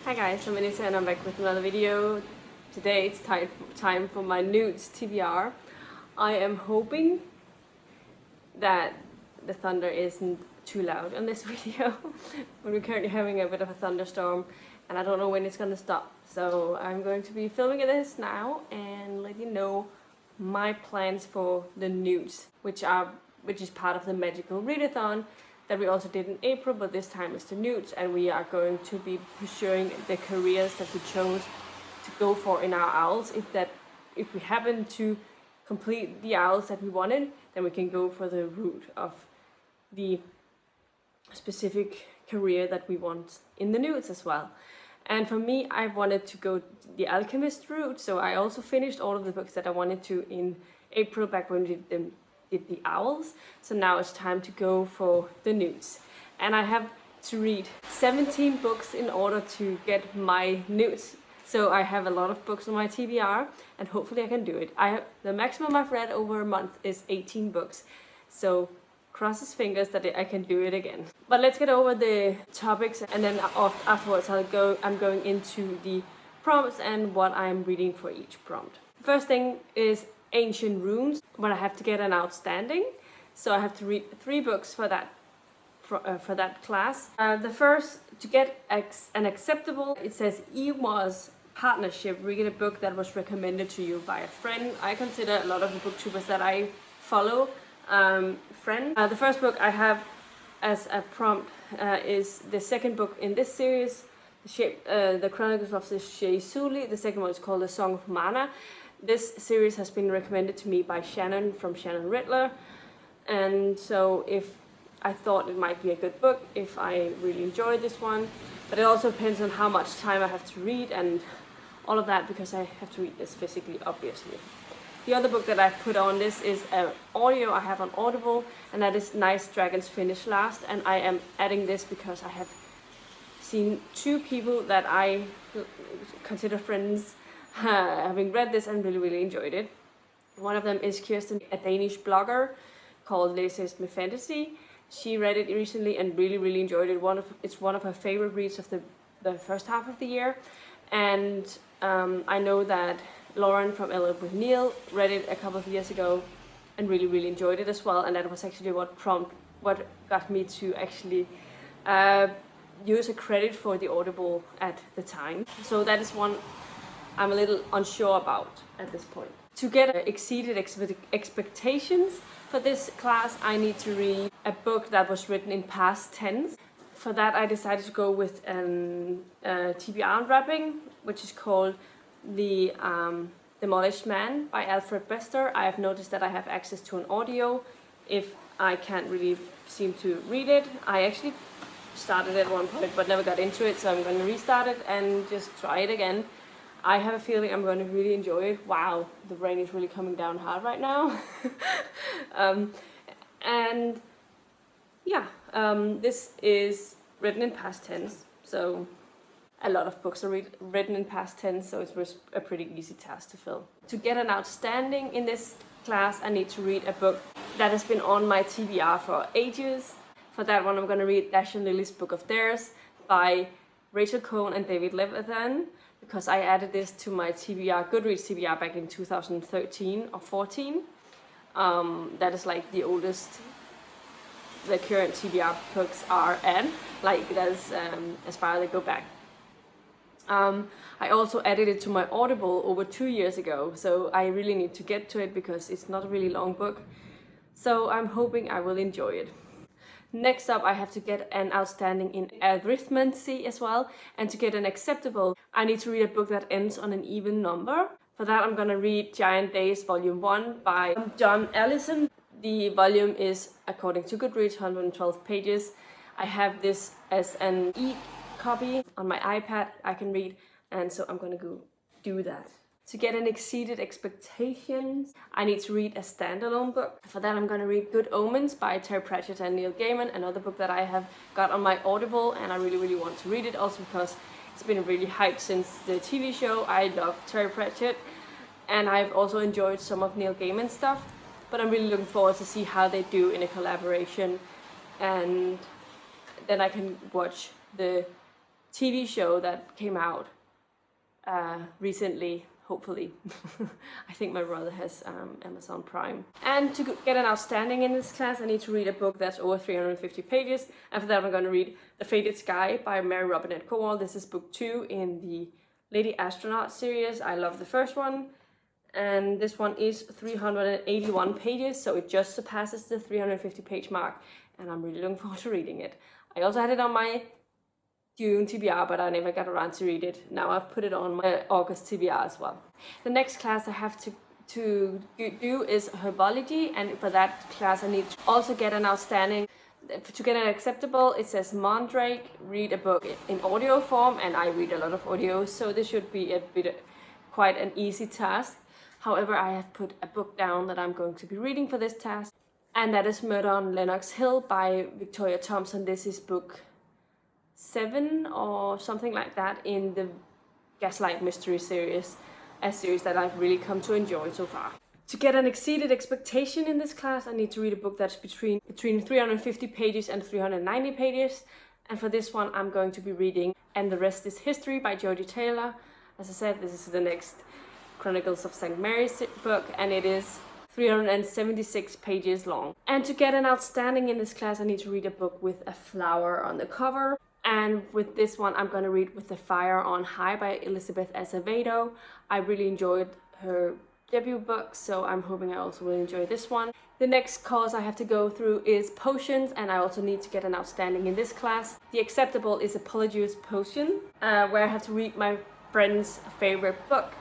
Hi guys, I'm Anita and I'm back with another video. Today it's time for my N.E.W.T.s TBR. I am hoping that the thunder isn't too loud on this video. We're currently having a bit of a thunderstorm and I don't know when it's gonna stop. So I'm going to be filming this now and let you know my plans for the N.E.W.T.s, which is part of the Magical Readathon that we also did in April, but this time it's the N.E.W.T.s, and we are going to be pursuing the careers that we chose to go for in our owls. If we happen to complete the owls that we wanted, then we can go for the route of the specific career that we want in the N.E.W.T.s as well. And for me, I wanted to go the Alchemist route, so I also finished all of the books that I wanted to in April, back when we did the owls. So now it's time to go for the N.E.W.T.s, and I have to read 17 books in order to get my N.E.W.T.s. So I have a lot of books on my TBR and hopefully I can do it. The maximum I've read over a month is 18 books, so cross his fingers that I can do it again. But let's get over the topics, and then afterwards I'm going into the prompts and what I'm reading for each prompt. First thing is ancient runes, but I have to get an outstanding, so I have to read 3 books for that class. The first, to get an acceptable, it says N.E.W.T.s partnership. Read a book that was recommended to you by a friend. I consider a lot of the booktubers that I follow friends. The first book I have as a prompt is the second book in this series, the Chronicles of the Sheisuli. The second one is called The Song of Mana. This series has been recommended to me by Shannon from Shannon Riddler, and so I thought it might be a good book if I really enjoyed this one, but it also depends on how much time I have to read and all of that, because I have to read this physically, obviously. The other book that I put on this is an audio I have on Audible, and that is Nice Dragons Finish Last, and I am adding this because I have seen 2 people that I consider friends having read this and really enjoyed it. One of them is Kirsten, a Danish blogger called Læses med Fantasy. She read it recently and really enjoyed it. It's one of her favorite reads of the first half of the year. And I know that Lauren from LL with Neil read it a couple of years ago and really enjoyed it as well. And that was actually what got me to actually use a credit for the Audible at the time. So that is one I'm a little unsure about at this point. To get exceeded expectations for this class, I need to read a book that was written in past tense. For that, I decided to go with an TBR unwrapping, which is called The Demolished Man by Alfred Bester. I have noticed that I have access to an audio if I can't really seem to read it. I actually started at one point but never got into it, so I'm going to restart it and just try it again. I have a feeling I'm going to really enjoy it. Wow, the rain is really coming down hard right now. And yeah, this is written in past tense, so a lot of books are written in past tense, so it was a pretty easy task to fill. To get an outstanding in this class, I need to read a book that has been on my TBR for ages. For that one, I'm going to read Dash and Lily's Book of Theirs by Rachel Cohn and David Levithan, because I added this to my TBR, Goodreads TBR, back in 2013 or 14. That is like the oldest the current TBR books are at, like that's as far as they go back. I also added it to my Audible over 2 years ago, so I really need to get to it because it's not a really long book. So I'm hoping I will enjoy it. Next up, I have to get an outstanding in arithmancy as well, and to get an acceptable, I need to read a book that ends on an even number. For that, I'm gonna read Giant Days Volume 1 by John Allison. The volume is, according to Goodreads, 112 pages. I have this as an e-copy on my iPad I can read, and so I'm gonna go do that. To get an exceeded expectations, I need to read a standalone book. For that, I'm going to read Good Omens by Terry Pratchett and Neil Gaiman, another book that I have got on my Audible, and I really want to read it also because it's been really hyped since the TV show. I love Terry Pratchett, and I've also enjoyed some of Neil Gaiman's stuff, but I'm really looking forward to see how they do in a collaboration, and then I can watch the TV show that came out recently, hopefully. I think my brother has Amazon Prime. And to get an outstanding in this class, I need to read a book that's over 350 pages. After that, I'm going to read The Faded Sky by Mary Robinette Kowal. This is book 2 in the Lady Astronaut series. I love the first one. And this one is 381 pages, so it just surpasses the 350 page mark. And I'm really looking forward to reading it. I also had it on my June TBR, but I never got around to read it. Now I've put it on my August TBR as well. The next class I have to do is herbology, and for that class I need to also get an outstanding. To get an acceptable, it says Mandrake, read a book in audio form, and I read a lot of audios, so this should be quite an easy task. However, I have put a book down that I'm going to be reading for this task, and that is Murder on Lenox Hill by Victoria Thompson. This is book 7 or something like that in the Gaslight Mystery series, a series that I've really come to enjoy so far. To get an exceeded expectation in this class, I need to read a book that's between 350 pages and 390 pages. And for this one, I'm going to be reading And the Rest is History by Jodie Taylor. As I said, this is the next Chronicles of St. Mary's book, and it is 376 pages long. And to get an outstanding in this class, I need to read a book with a flower on the cover. And with this one, I'm going to read With the Fire on High by Elizabeth Acevedo. I really enjoyed her debut book, so I'm hoping I also will enjoy this one. The next course I have to go through is Potions, and I also need to get an outstanding in this class. The acceptable is a Polyjuice Potion, where I have to read my friend's favorite book.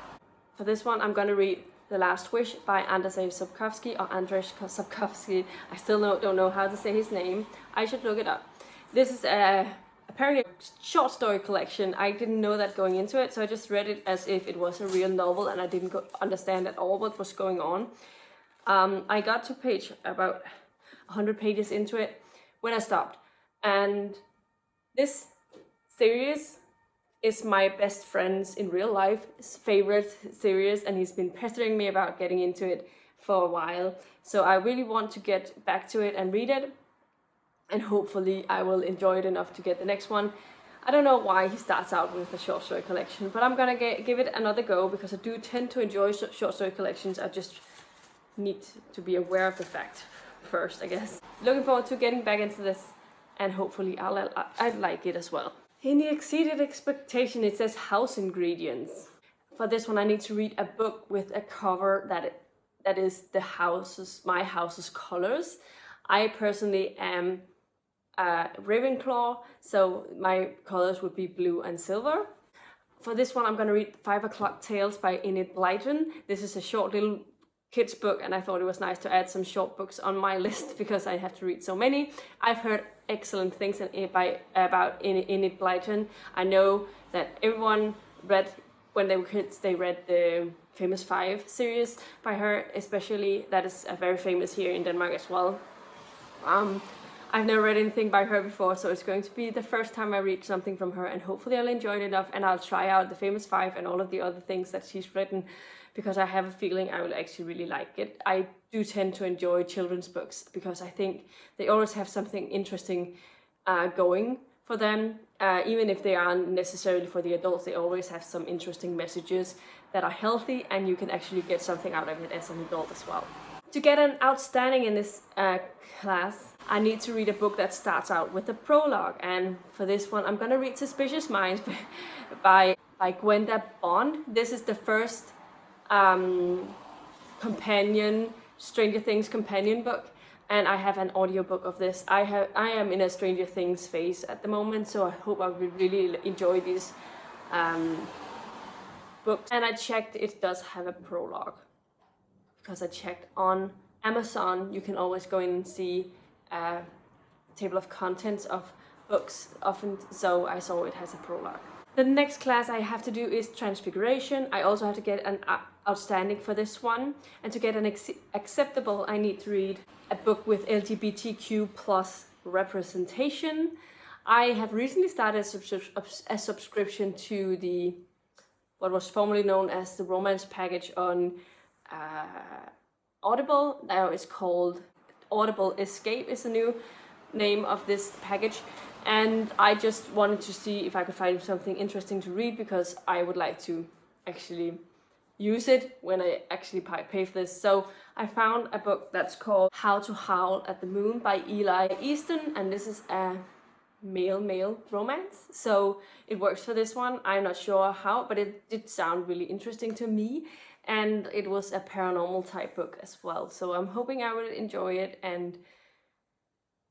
For this one, I'm going to read The Last Wish by Andrzej Sapkowski, or Andrzej Sapkowski. I still don't know how to say his name. I should look it up. This is apparently a short story collection. I didn't know that going into it, so I just read it as if it was a real novel, and I didn't understand at all what was going on. I got to page about 100 pages into it when I stopped. And this series is my best friend's in real life's favorite series, and he's been pestering me about getting into it for a while. So I really want to get back to it and read it. And hopefully I will enjoy it enough to get the next one. I don't know why he starts out with a short story collection, but I'm gonna give it another go because I do tend to enjoy short story collections. I just need to be aware of the fact first, I guess. Looking forward to getting back into this, and hopefully I'd like it as well. In the exceeded expectation, it says House Ingredients. For this one, I need to read a book with a cover that is my house's colors. I personally am Ravenclaw, so my colors would be blue and silver. For this one, I'm going to read 5 O'Clock Tales by N.E.W.T.s. This is a short little kids book, and I thought it was nice to add some short books on my list because I have to read so many. I've heard excellent things about N.E.W.T.s. I know that everyone read, when they were kids, they read the Famous 5 series by her, especially. That is very famous here in Denmark as well. I've never read anything by her before, so it's going to be the first time I read something from her, and hopefully I'll enjoy it enough, and I'll try out the Famous 5 and all of the other things that she's written, because I have a feeling I will actually really like it. I do tend to enjoy children's books because I think they always have something interesting going for them. Even if they aren't necessarily for the adults, they always have some interesting messages that are healthy, and you can actually get something out of it as an adult as well. To get an outstanding in this class, I need to read a book that starts out with a prologue, and for this one I'm gonna read Suspicious Minds by Gwenda Bond. This is the first Stranger Things companion book, and I have an audiobook of this. I am in a Stranger Things phase at the moment, so I hope I will really enjoy these books. And I checked, it does have a prologue, because I checked on Amazon. You can always go in and see a table of contents of books often, so I saw it has a prologue. The next class I have to do is Transfiguration. I also have to get an outstanding for this one, and to get an acceptable I need to read a book with LGBTQ plus representation. I have recently started a subscription to the what was formerly known as the romance package on Audible. Now it's called Audible Escape is the new name of this package, and I just wanted to see if I could find something interesting to read, because I would like to actually use it when I actually pay for this. So I found a book that's called How to Howl at the Moon by Eli Easton, and this is a male romance, so it works for this one. I'm not sure how, but it did sound really interesting to me, and it was a paranormal type book as well, so I'm hoping I will enjoy it, and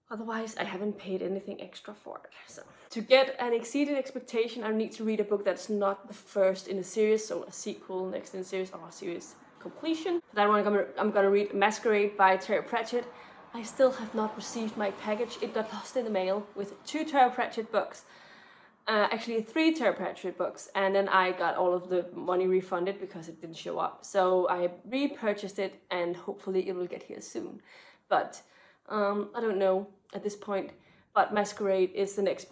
otherwise I haven't paid anything extra for it. So to get an exceeded expectation, I need to read a book that's not the first in a series, so a sequel next in a series, or a series completion. For that one I'm gonna read Masquerade by Terry Pratchett. I still have not received my package. It got lost in the mail with 2 Terry Pratchett books. Actually 3 Terry Pratchett books, and then I got all of the money refunded because it didn't show up. So I repurchased it, and hopefully it will get here soon. But I don't know at this point. But Masquerade is the next.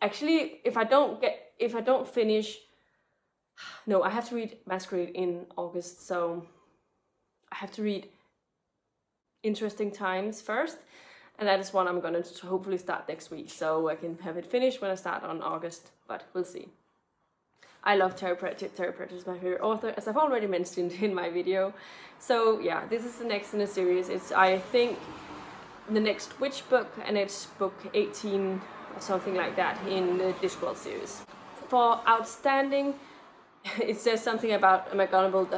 Actually, if I don't finish, no, I have to read Masquerade in August. So I have to read Interesting Times first, and that is one I'm gonna hopefully start next week, so I can have it finished when I start on August, but we'll see. I love Terry Pratchett. Terry Pratchett is my favorite author, as I've already mentioned in my video. So yeah, this is the next in the series. It's, I think, the next witch book, and it's book 18 or something like that in the Discworld series. For outstanding, it says something about McGonagall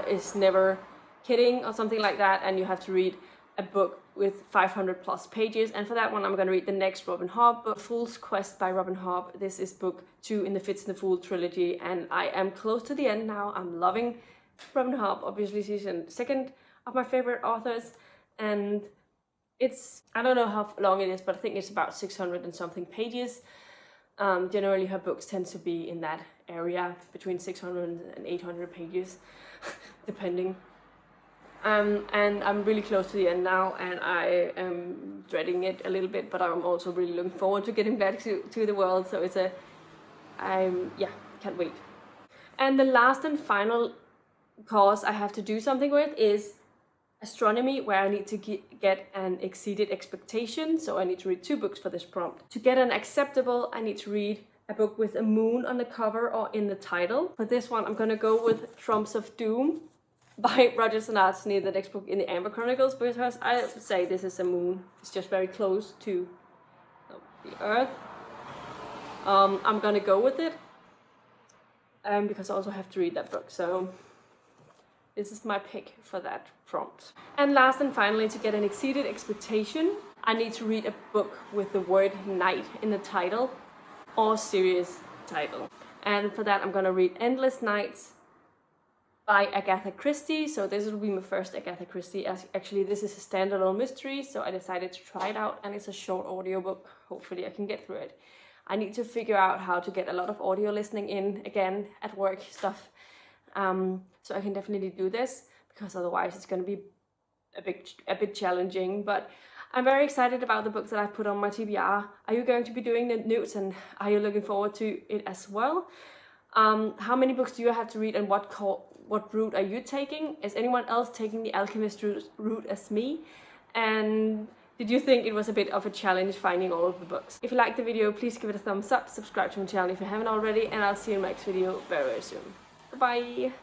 is never kidding or something like that, and you have to read a book with 500 plus pages, and for that one I'm going to read the next Robin Hobb book, Fool's Quest by Robin Hobb. This is book 2 in the Fitz and the Fool trilogy, and I am close to the end now. I'm loving Robin Hobb. Obviously she's the second of my favorite authors, and it's, I don't know how long it is, but I think it's about 600 and something pages. Generally her books tend to be in that area, between 600 and 800 pages depending. And I'm really close to the end now, and I am dreading it a little bit, but I'm also really looking forward to getting back to the world, so it's yeah, can't wait. And the last and final course I have to do something with is Astronomy, where I need to get an exceeded expectation, so I need to read 2 books for this prompt. To get an acceptable, I need to read a book with a moon on the cover or in the title. For this one I'm gonna go with Trumps of Doom by Roger Sonatini, the next book in the Amber Chronicles, because I say this is a moon. It's just very close to the Earth. I'm gonna go with it, because I also have to read that book, so this is my pick for that prompt. And last and finally, to get an exceeded expectation, I need to read a book with the word night in the title or series title. And for that I'm gonna read Endless Nights by Agatha Christie. So this will be my first Agatha Christie. Actually, this is a standalone mystery, so I decided to try it out, and it's a short audiobook. Hopefully I can get through it. I need to figure out how to get a lot of audio listening in again at work stuff, so I can definitely do this, because otherwise it's going to be a bit challenging. But I'm very excited about the books that I've put on my TBR. Are you going to be doing the N.E.W.T.s, and are you looking forward to it as well? How many books do you have to read, and what route are you taking? Is anyone else taking the Alchemist route as me? And did you think it was a bit of a challenge finding all of the books? If you liked the video, please give it a thumbs up, subscribe to my channel if you haven't already, and I'll see you in my next video very, very soon. Bye!